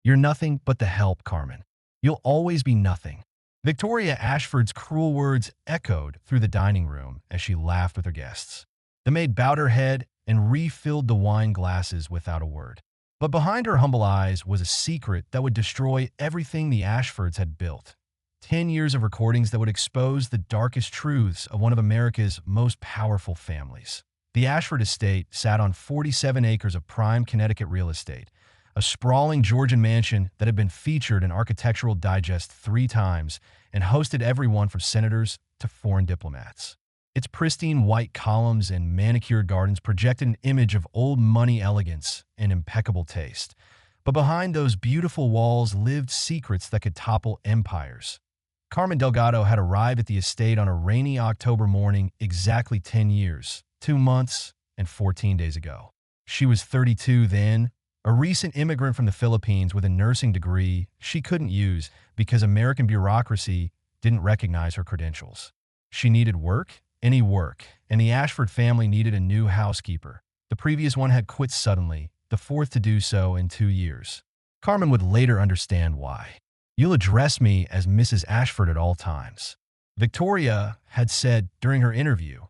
You're nothing but the help, Carmen. You'll always be nothing. Victoria Ashford's cruel words echoed through the dining room as she laughed with her guests. The maid bowed her head and refilled the wine glasses without a word. But behind her humble eyes was a secret that would destroy everything the Ashfords had built. 10 years of recordings that would expose the darkest truths of one of America's most powerful families. The Ashford estate sat on 47 acres of prime Connecticut real estate, a sprawling Georgian mansion that had been featured in Architectural Digest 3 times and hosted everyone from senators to foreign diplomats. Its pristine white columns and manicured gardens projected an image of old money elegance and impeccable taste. But behind those beautiful walls lived secrets that could topple empires. Carmen Delgado had arrived at the estate on a rainy October morning exactly 10 years, 2 months, and 14 days ago. She was 32 then, a recent immigrant from the Philippines with a nursing degree she couldn't use because American bureaucracy didn't recognize her credentials. She needed work, any work, and the Ashford family needed a new housekeeper. The previous one had quit suddenly, the fourth to do so in 2 years. Carmen would later understand why. "You'll address me as Mrs. Ashford at all times," Victoria had said during her interview,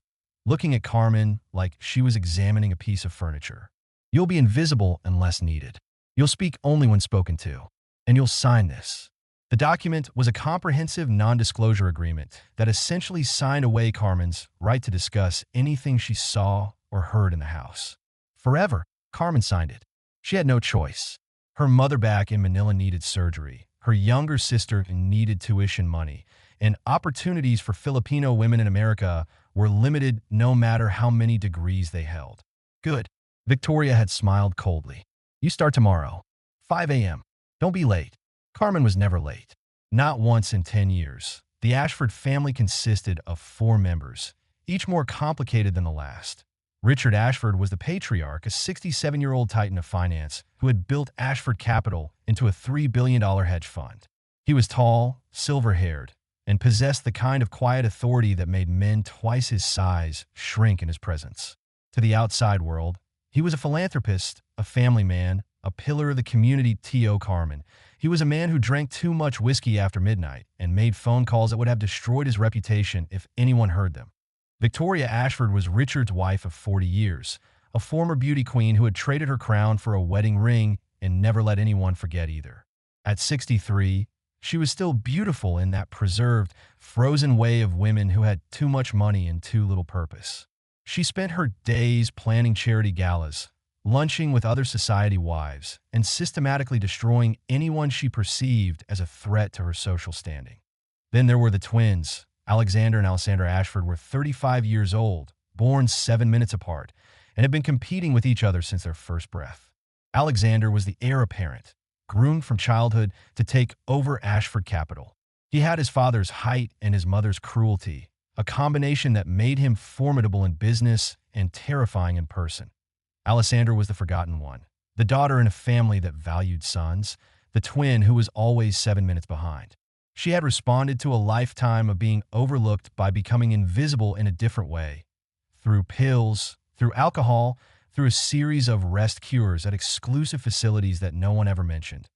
looking at Carmen like she was examining a piece of furniture. "You'll be invisible unless needed. You'll speak only when spoken to. And you'll sign this." The document was a comprehensive non-disclosure agreement that essentially signed away Carmen's right to discuss anything she saw or heard in the house. Forever, Carmen signed it. She had no choice. Her mother back in Manila needed surgery. Her younger sister needed tuition money, and opportunities for Filipino women in America were limited no matter how many degrees they held. "Good." Victoria had smiled coldly. "You start tomorrow, 5 a.m. Don't be late." Carmen was never late. Not once in 10 years. The Ashford family consisted of 4 members, each more complicated than the last. Richard Ashford was the patriarch, a 67-year-old titan of finance who had built Ashford Capital into a $3 billion hedge fund. He was tall, silver-haired, and possessed the kind of quiet authority that made men twice his size shrink in his presence. To the outside world, he was a philanthropist, a family man, a pillar of the community. T.O. Carmen. He was a man who drank too much whiskey after midnight and made phone calls that would have destroyed his reputation if anyone heard them. Victoria Ashford was Richard's wife of 40 years, a former beauty queen who had traded her crown for a wedding ring and never let anyone forget either. At 63, she was still beautiful in that preserved, frozen way of women who had too much money and too little purpose. She spent her days planning charity galas, lunching with other society wives, and systematically destroying anyone she perceived as a threat to her social standing. Then there were the twins. Alexander and Alessandra Ashford were 35 years old, born 7 minutes apart, and had been competing with each other since their first breath. Alexander was the heir apparent, groomed from childhood to take over Ashford Capital. He had his father's height and his mother's cruelty, a combination that made him formidable in business and terrifying in person. Alessandra was the forgotten one, the daughter in a family that valued sons, the twin who was always 7 minutes behind. She had responded to a lifetime of being overlooked by becoming invisible in a different way. Through pills, through alcohol, through a series of rest cures at exclusive facilities that no one ever mentioned.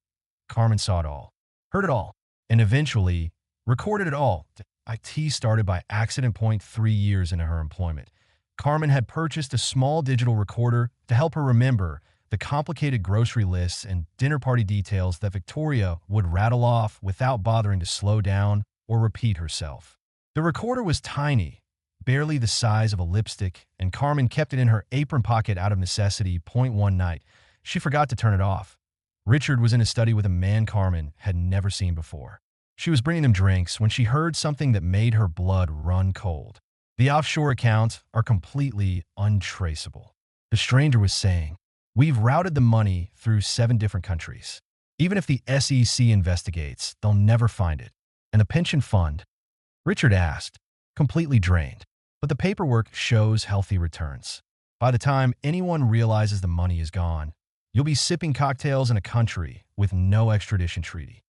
Carmen saw it all, heard it all, and eventually recorded it all. IT started by accident. 3 years into her employment, Carmen had purchased a small digital recorder to help her remember the complicated grocery lists and dinner party details that Victoria would rattle off without bothering to slow down or repeat herself. The recorder was tiny, barely the size of a lipstick, and Carmen kept it in her apron pocket out of necessity. One night, she forgot to turn it off. Richard was in a study with a man Carmen had never seen before. She was bringing him drinks when she heard something that made her blood run cold. The offshore accounts are completely untraceable. The stranger was saying, "We've routed the money through 7 different countries. Even if the SEC investigates, they'll never find it. And the pension fund?" Richard asked, completely drained. "But the paperwork shows healthy returns. By the time anyone realizes the money is gone, you'll be sipping cocktails in a country with no extradition treaty."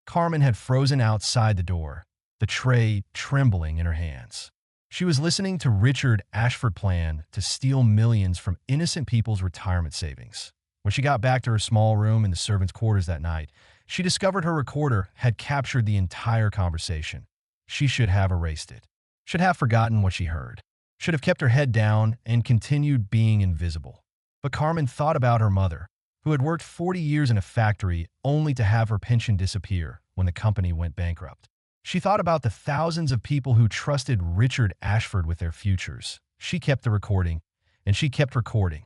Carmen had frozen outside the door, the tray trembling in her hands. She was listening to Richard Ashford's plan to steal millions from innocent people's retirement savings. When she got back to her small room in the servants' quarters that night, she discovered her recorder had captured the entire conversation. She should have erased it, should have forgotten what she heard, should have kept her head down and continued being invisible. But Carmen thought about her mother, who had worked 40 years in a factory only to have her pension disappear when the company went bankrupt. She thought about the thousands of people who trusted Richard Ashford with their futures. She kept the recording, and she kept recording.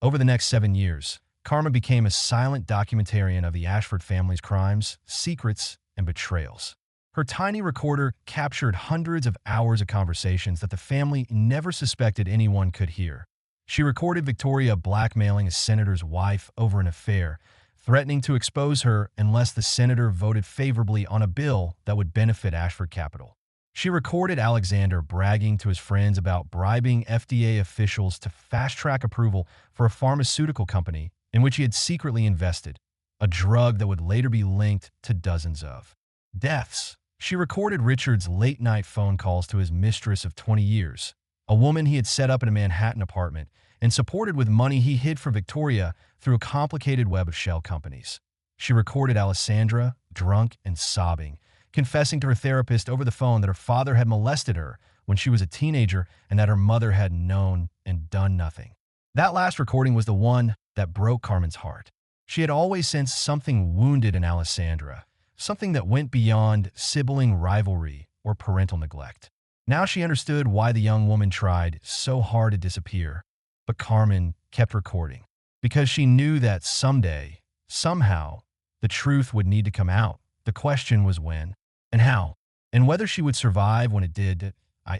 Over the next 7 years, Carmen became a silent documentarian of the Ashford family's crimes, secrets, and betrayals. Her tiny recorder captured hundreds of hours of conversations that the family never suspected anyone could hear. She recorded Victoria blackmailing a senator's wife over an affair, threatening to expose her unless the senator voted favorably on a bill that would benefit Ashford Capital. She recorded Alexander bragging to his friends about bribing FDA officials to fast-track approval for a pharmaceutical company in which he had secretly invested, a drug that would later be linked to dozens of deaths. She recorded Richard's late-night phone calls to his mistress of 20 years, a woman he had set up in a Manhattan apartment and supported with money he hid from Victoria through a complicated web of shell companies. She recorded Alessandra, drunk and sobbing, confessing to her therapist over the phone that her father had molested her when she was a teenager and that her mother had known and done nothing. That last recording was the one that broke Carmen's heart. She had always sensed something wounded in Alessandra, something that went beyond sibling rivalry or parental neglect. Now she understood why the young woman tried so hard to disappear, but Carmen kept recording, because she knew that someday, somehow, the truth would need to come out. The question was when and how, and whether she would survive when it did.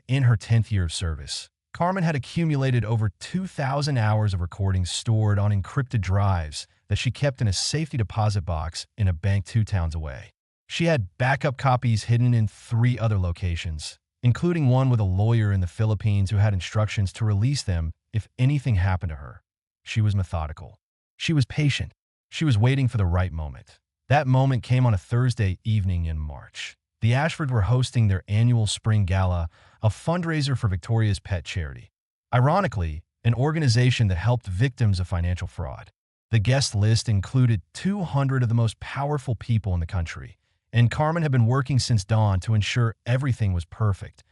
In her 10th year of service, Carmen had accumulated over 2,000 hours of recordings stored on encrypted drives that she kept in a safety deposit box in a bank 2 towns away. She had backup copies hidden in 3 other locations, including one with a lawyer in the Philippines who had instructions to release them if anything happened to her. She was methodical. She was patient. She was waiting for the right moment. That moment came on a Thursday evening in March. The Ashfords were hosting their annual spring gala, a fundraiser for Victoria's pet charity. Ironically, an organization that helped victims of financial fraud. The guest list included 200 of the most powerful people in the country, and Carmen had been working since dawn to ensure everything was perfect.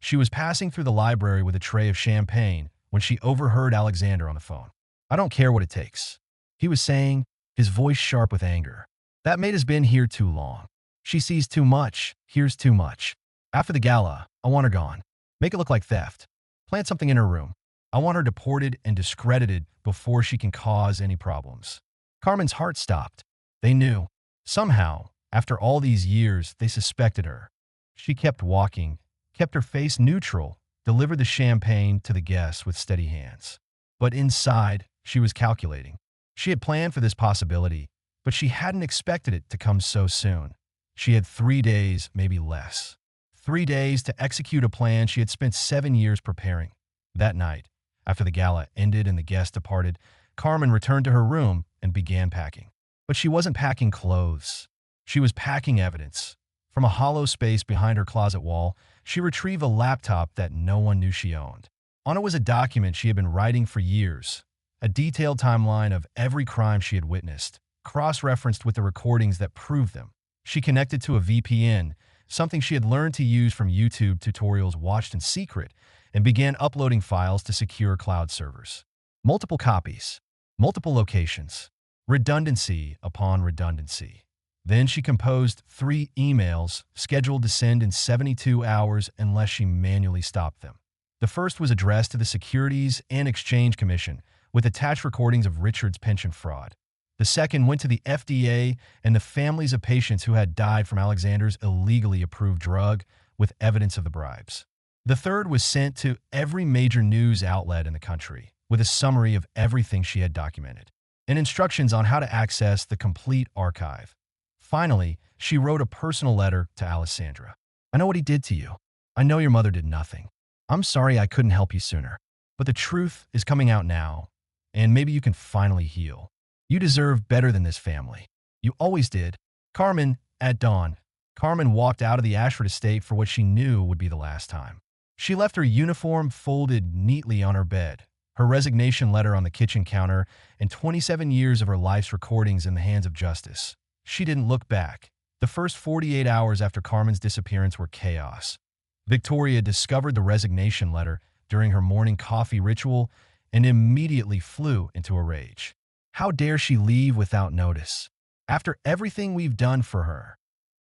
She was passing through the library with a tray of champagne when she overheard Alexander on the phone. "I don't care what it takes," he was saying, his voice sharp with anger. "That maid has been here too long. She sees too much, hears too much. After the gala, I want her gone. Make it look like theft. Plant something in her room. I want her deported and discredited before she can cause any problems." Carmen's heart stopped. They knew. Somehow, after all these years, they suspected her. She kept walking, kept her face neutral, delivered the champagne to the guests with steady hands. But inside, she was calculating. She had planned for this possibility, but she hadn't expected it to come so soon. She had 3 days, maybe less. 3 days to execute a plan she had spent 7 years preparing. That night, after the gala ended and the guests departed, Carmen returned to her room and began packing. But she wasn't packing clothes. She was packing evidence. From a hollow space behind her closet wall, she retrieved a laptop that no one knew she owned. On it was a document she had been writing for years, a detailed timeline of every crime she had witnessed, cross-referenced with the recordings that proved them. She connected to a VPN, something she had learned to use from YouTube tutorials watched in secret, and began uploading files to secure cloud servers. Multiple copies, multiple locations, redundancy upon redundancy. Then she composed 3 emails scheduled to send in 72 hours unless she manually stopped them. The first was addressed to the Securities and Exchange Commission with attached recordings of Richard's pension fraud. The second went to the FDA and the families of patients who had died from Alexander's illegally approved drug with evidence of the bribes. The third was sent to every major news outlet in the country with a summary of everything she had documented and instructions on how to access the complete archive. Finally, she wrote a personal letter to Alessandra. "I know what he did to you. I know your mother did nothing. I'm sorry I couldn't help you sooner, but the truth is coming out now, and maybe you can finally heal. You deserve better than this family. You always did." Carmen, at dawn, Carmen walked out of the Ashford estate for what she knew would be the last time. She left her uniform folded neatly on her bed, her resignation letter on the kitchen counter, and 27 years of her life's recordings in the hands of justice. She didn't look back. The first 48 hours after Carmen's disappearance were chaos. Victoria discovered the resignation letter during her morning coffee ritual and immediately flew into a rage. How dare she leave without notice? After everything we've done for her.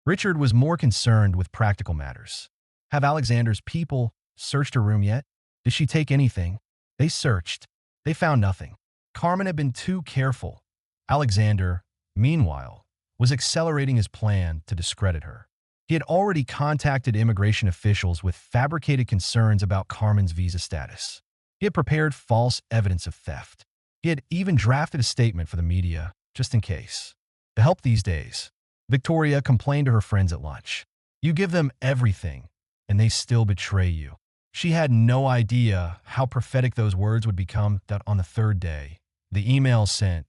Richard was more concerned with practical matters. Have Alexander's people searched her room yet? Did she take anything? They searched. They found nothing. Carmen had been too careful. Alexander, meanwhile, was accelerating his plan to discredit her. He had already contacted immigration officials with fabricated concerns about Carmen's visa status. He had prepared false evidence of theft. He had even drafted a statement for the media, just in case. To help these days, Victoria complained to her friends at lunch. You give them everything, and they still betray you. She had no idea how prophetic those words would become that on the third day, the email sent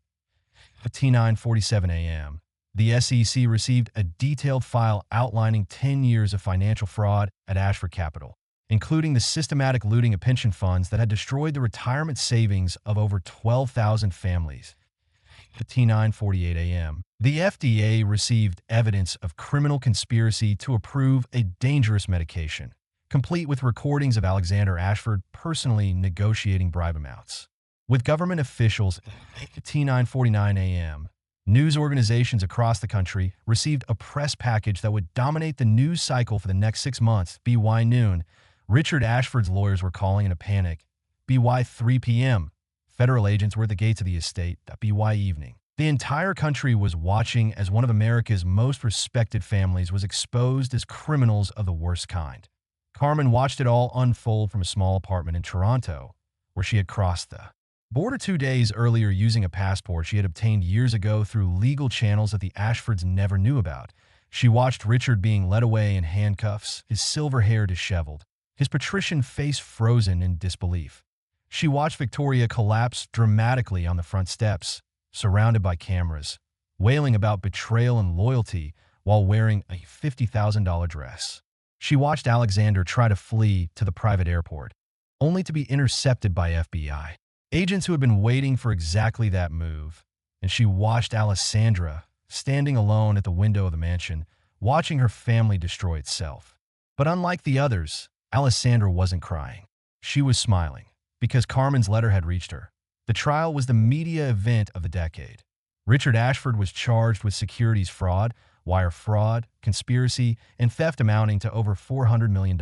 at 9:47 a.m., the SEC received a detailed file outlining 10 years of financial fraud at Ashford Capital, including the systematic looting of pension funds that had destroyed the retirement savings of over 12,000 families. At 9:48 a.m., the FDA received evidence of criminal conspiracy to approve a dangerous medication, complete with recordings of Alexander Ashford personally negotiating bribe amounts. With government officials at 9:49 a.m., news organizations across the country received a press package that would dominate the news cycle for the next 6 months. BY noon, Richard Ashford's lawyers were calling in a panic. BY 3 p.m., federal agents were at the gates of the estate. BY evening, the entire country was watching as one of America's most respected families was exposed as criminals of the worst kind. Carmen watched it all unfold from a small apartment in Toronto, where she had crossed the border 2 days earlier using a passport she had obtained years ago through legal channels that the Ashfords never knew about. She watched Richard being led away in handcuffs, his silver hair disheveled, his patrician face frozen in disbelief. She watched Victoria collapse dramatically on the front steps, surrounded by cameras, wailing about betrayal and loyalty while wearing a $50,000 dress. She watched Alexander try to flee to the private airport, only to be intercepted by FBI agents who had been waiting for exactly that move. And she watched Alessandra, standing alone at the window of the mansion, watching her family destroy itself. But unlike the others, Alessandra wasn't crying. She was smiling, because Carmen's letter had reached her. The trial was the media event of the decade. Richard Ashford was charged with securities fraud, wire fraud, conspiracy, and theft amounting to over $400 million.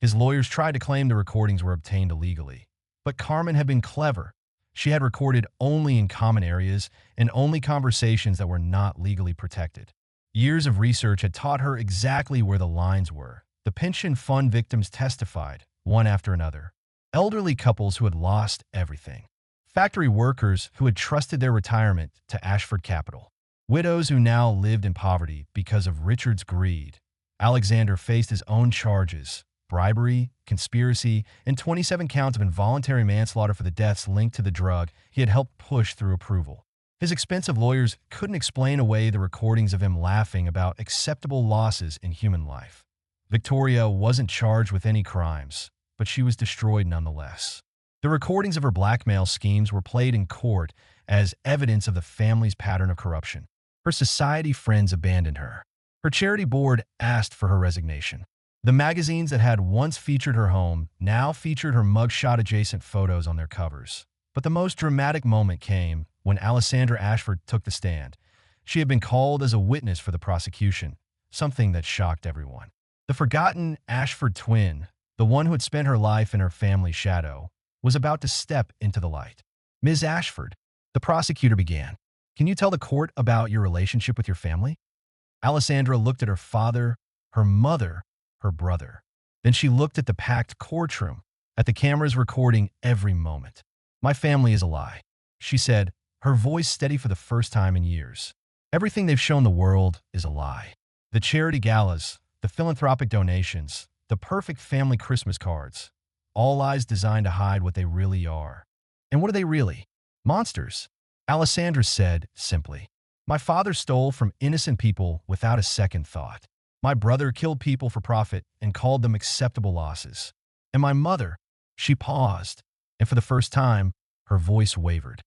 His lawyers tried to claim the recordings were obtained illegally. But Carmen had been clever. She had recorded only in common areas and only conversations that were not legally protected. Years of research had taught her exactly where the lines were. The pension fund victims testified, one after another. Elderly couples who had lost everything. Factory workers who had trusted their retirement to Ashford Capital. Widows who now lived in poverty because of Richard's greed. Alexander faced his own charges: bribery, conspiracy, and 27 counts of involuntary manslaughter for the deaths linked to the drug he had helped push through approval. His expensive lawyers couldn't explain away the recordings of him laughing about acceptable losses in human life. Victoria wasn't charged with any crimes, but she was destroyed nonetheless. The recordings of her blackmail schemes were played in court as evidence of the family's pattern of corruption. Her society friends abandoned her. Her charity board asked for her resignation. The magazines that had once featured her home now featured her mugshot-adjacent photos on their covers. But the most dramatic moment came when Alessandra Ashford took the stand. She had been called as a witness for the prosecution, something that shocked everyone. The forgotten Ashford twin, the one who had spent her life in her family's shadow, was about to step into the light. Ms. Ashford, the prosecutor began, can you tell the court about your relationship with your family? Alessandra looked at her father, her mother, her brother. Then she looked at the packed courtroom, at the cameras recording every moment. My family is a lie, she said, her voice steady for the first time in years. Everything they've shown the world is a lie. The charity galas, the philanthropic donations, the perfect family Christmas cards, all lies designed to hide what they really are. And what are they really? Monsters, Alessandra said simply. My father stole from innocent people without a second thought. My brother killed people for profit and called them acceptable losses. And my mother, she paused. and for the first time, her voice wavered.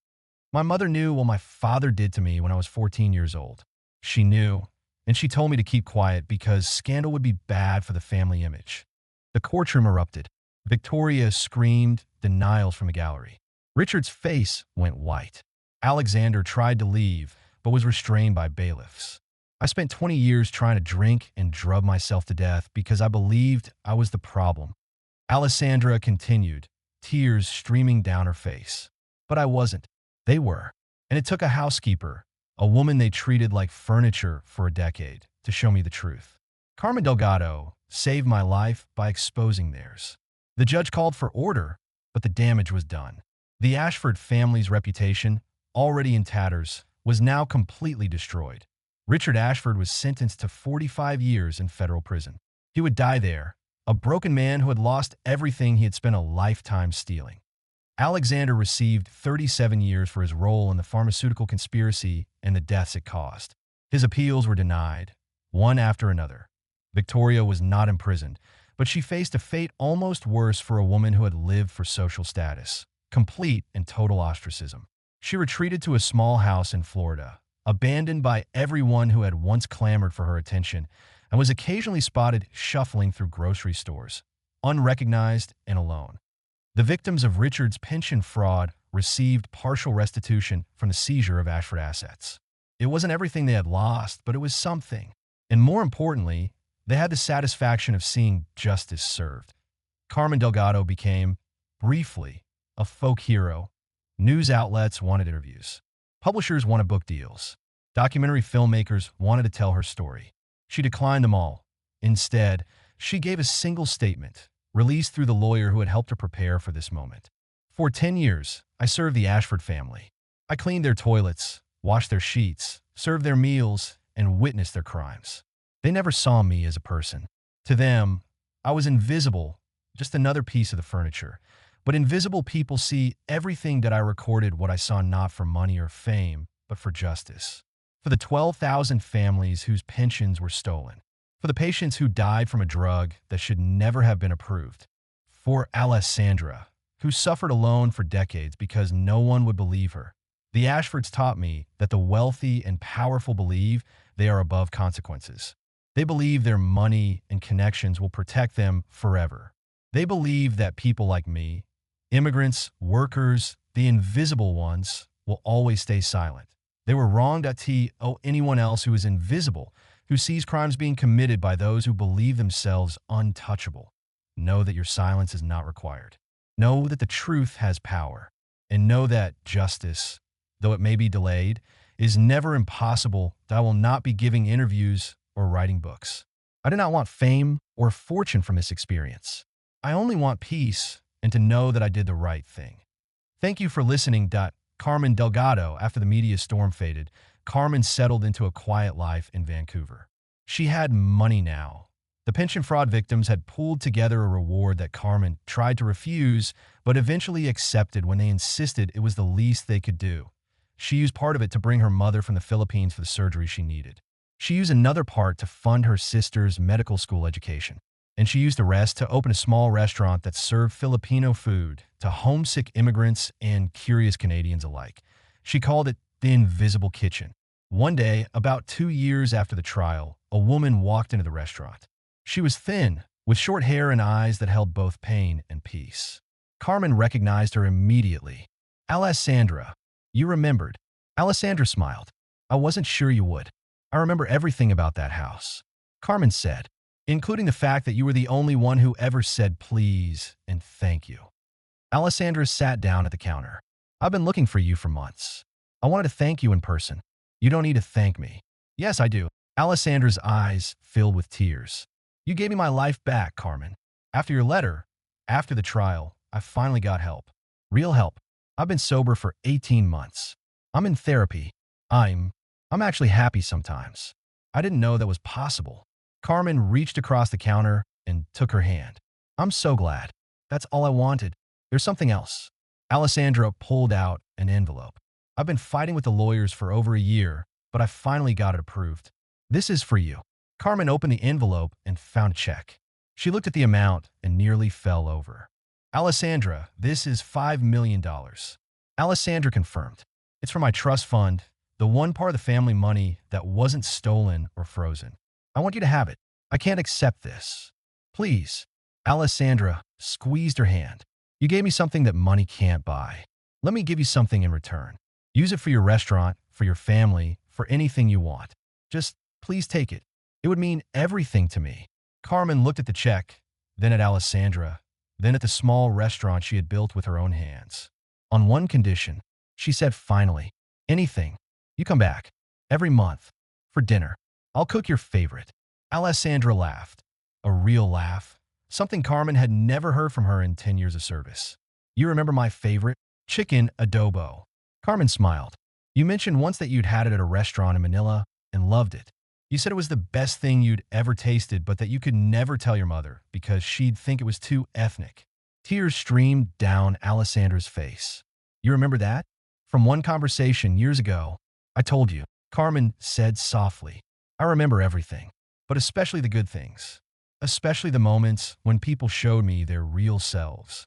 My mother knew what my father did to me when I was 14 years old. She knew, and she told me to keep quiet because scandal would be bad for the family image. The courtroom erupted. Victoria screamed denials from the gallery. Richard's face went white. Alexander tried to leave, but was restrained by bailiffs. I spent 20 years trying to drink and drug myself to death because I believed I was the problem. Alessandra continued, tears streaming down her face. But I wasn't. They were. And it took a housekeeper, a woman they treated like furniture for a decade, to show me the truth. Carmen Delgado saved my life by exposing theirs. The judge called for order, but the damage was done. The Ashford family's reputation, already in tatters, was now completely destroyed. Richard Ashford was sentenced to 45 years in federal prison. He would die there, a broken man who had lost everything he had spent a lifetime stealing. Alexander received 37 years for his role in the pharmaceutical conspiracy and the deaths it caused. His appeals were denied, one after another. Victoria was not imprisoned, but she faced a fate almost worse for a woman who had lived for social status, complete and total ostracism. She retreated to a small house in Florida, abandoned by everyone who had once clamored for her attention, and was occasionally spotted shuffling through grocery stores, unrecognized and alone. The victims of Richard's pension fraud received partial restitution from the seizure of Ashford assets. It wasn't everything they had lost, but it was something. And more importantly, they had the satisfaction of seeing justice served. Carmen Delgado became, briefly, a folk hero. News outlets wanted interviews. Publishers wanted book deals. Documentary filmmakers wanted to tell her story. She declined them all. Instead, she gave a single statement, released through the lawyer who had helped her prepare for this moment. For 10 years, I served the Ashford family. I cleaned their toilets, washed their sheets, served their meals, and witnessed their crimes. They never saw me as a person. To them, I was invisible, just another piece of the furniture. But invisible people see everything that I recorded what I saw not for money or fame, but for justice. For the 12,000 families whose pensions were stolen. For the patients who died from a drug that should never have been approved. For Alessandra, who suffered alone for decades because no one would believe her. The Ashfords taught me that the wealthy and powerful believe they are above consequences. They believe their money and connections will protect them forever. They believe that people like me, immigrants, workers, the invisible ones, will always stay silent. They were wrong to anyone else who is invisible, who sees crimes being committed by those who believe themselves untouchable. Know that your silence is not required. Know that the truth has power. And know that justice, though it may be delayed, is never impossible, that I will not be giving interviews or writing books. I do not want fame or fortune from this experience. I only want peace and to know that I did the right thing. Thank you for listening. Carmen Delgado. After the media storm faded, Carmen settled into a quiet life in Vancouver. She had money now. The pension fraud victims had pooled together a reward that Carmen tried to refuse, but eventually accepted when they insisted it was the least they could do. She used part of it to bring her mother from the Philippines for the surgery she needed. She used another part to fund her sister's medical school education. And she used the rest to open a small restaurant that served Filipino food to homesick immigrants and curious Canadians alike. She called it the Invisible Kitchen. One day, about 2 years after the trial, a woman walked into the restaurant. She was thin, with short hair and eyes that held both pain and peace. Carmen recognized her immediately. Alessandra, you remembered. Alessandra smiled. I wasn't sure you would. I remember everything about that house. Carmen said, including the fact that you were the only one who ever said please and thank you. Alessandra sat down at the counter. I've been looking for you for months. I wanted to thank you in person. You don't need to thank me. Yes, I do. Alessandra's eyes filled with tears. You gave me my life back, Carmen. After your letter, after the trial, I finally got help. Real help. I've been sober for 18 months. I'm in therapy. I'm actually happy sometimes. I didn't know that was possible. Carmen reached across the counter and took her hand. I'm so glad. That's all I wanted. There's something else. Alessandra pulled out an envelope. I've been fighting with the lawyers for over a year, but I finally got it approved. This is for you. Carmen opened the envelope and found a check. She looked at the amount and nearly fell over. Alessandra, this is $5 million. Alessandra confirmed. It's for my trust fund, the one part of the family money that wasn't stolen or frozen. I want you to have it. I can't accept this. Please. Alessandra squeezed her hand. You gave me something that money can't buy. Let me give you something in return. Use it for your restaurant, for your family, for anything you want. Just please take it. It would mean everything to me. Carmen looked at the check, then at Alessandra, then at the small restaurant she had built with her own hands. On one condition, she said finally, anything. You come back. Every month. For dinner. I'll cook your favorite. Alessandra laughed. A real laugh. Something Carmen had never heard from her in 10 years of service. You remember my favorite? Chicken adobo. Carmen smiled. You mentioned once that you'd had it at a restaurant in Manila and loved it. You said it was the best thing you'd ever tasted, but that you could never tell your mother because she'd think it was too ethnic. Tears streamed down Alessandra's face. You remember that? From one conversation years ago, I told you, Carmen said softly. I remember everything, but especially the good things. Especially the moments when people showed me their real selves.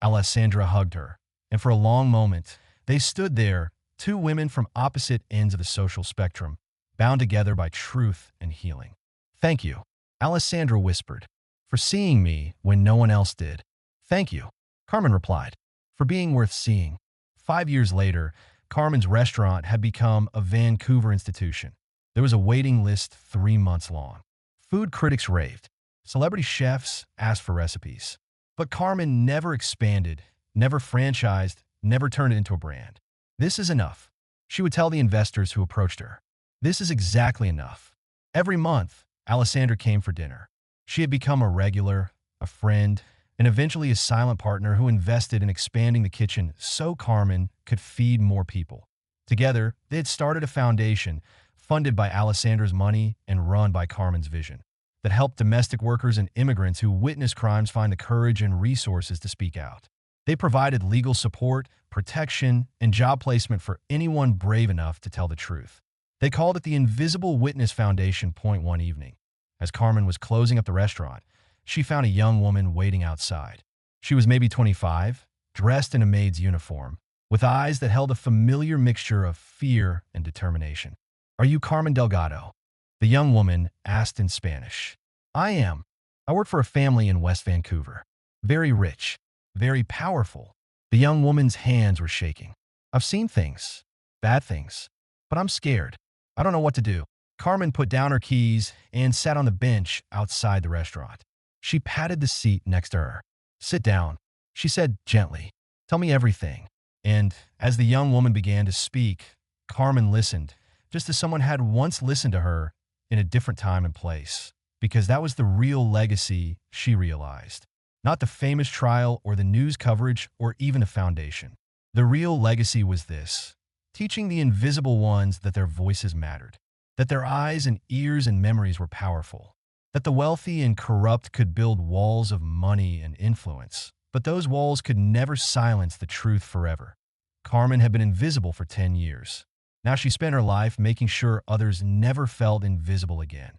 Alessandra hugged her, and for a long moment, they stood there, two women from opposite ends of the social spectrum, bound together by truth and healing. Thank you, Alessandra whispered, for seeing me when no one else did. Thank you, Carmen replied, for being worth seeing. 5 years later, Carmen's restaurant had become a Vancouver institution. There was a waiting list 3 months long. Food critics raved. Celebrity chefs asked for recipes. But Carmen never expanded, never franchised, never turned it into a brand. This is enough, she would tell the investors who approached her. This is exactly enough. Every month, Alessandra came for dinner. She had become a regular, a friend, and eventually a silent partner who invested in expanding the kitchen so Carmen could feed more people. Together, they had started a foundation funded by Alessandra's money and run by Carmen's vision that helped domestic workers and immigrants who witnessed crimes find the courage and resources to speak out. They provided legal support, protection, and job placement for anyone brave enough to tell the truth. They called it the Invisible Witness Foundation. One evening, as Carmen was closing up the restaurant, she found a young woman waiting outside. She was maybe 25, dressed in a maid's uniform, with eyes that held a familiar mixture of fear and determination. Are you Carmen Delgado? The young woman asked in Spanish. I am. I work for a family in West Vancouver. Very rich, very powerful. The young woman's hands were shaking. I've seen things, bad things, but I'm scared. I don't know what to do. Carmen put down her keys and sat on the bench outside the restaurant. She patted the seat next to her. Sit down, she said gently. Tell me everything. And as the young woman began to speak, Carmen listened, just as someone had once listened to her in a different time and place, because that was the real legacy she realized. Not the famous trial or the news coverage or even a foundation. The real legacy was this: teaching the invisible ones that their voices mattered, that their eyes and ears and memories were powerful, that the wealthy and corrupt could build walls of money and influence, but those walls could never silence the truth forever. Carmen had been invisible for 10 years. Now she spent her life making sure others never felt invisible again.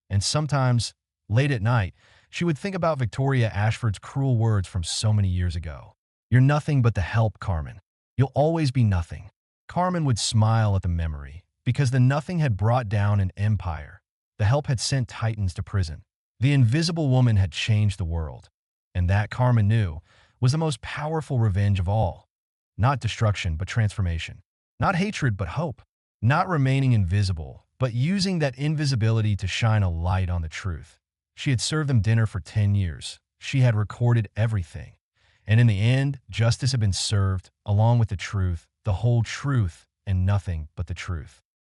And sometimes, late at night, she would think about Victoria Ashford's cruel words from so many years ago. You're nothing but the help, Carmen. You'll always be nothing. Carmen would smile at the memory, because the nothing had brought down an empire. The help had sent titans to prison. The invisible woman had changed the world. And that, Carmen knew, was the most powerful revenge of all. Not destruction, but transformation. Not hatred, but hope. Not remaining invisible, but using that invisibility to shine a light on the truth. She had served them dinner for 10 years. She had recorded everything. And in the end, justice had been served, along with the truth, the whole truth, and nothing but the truth.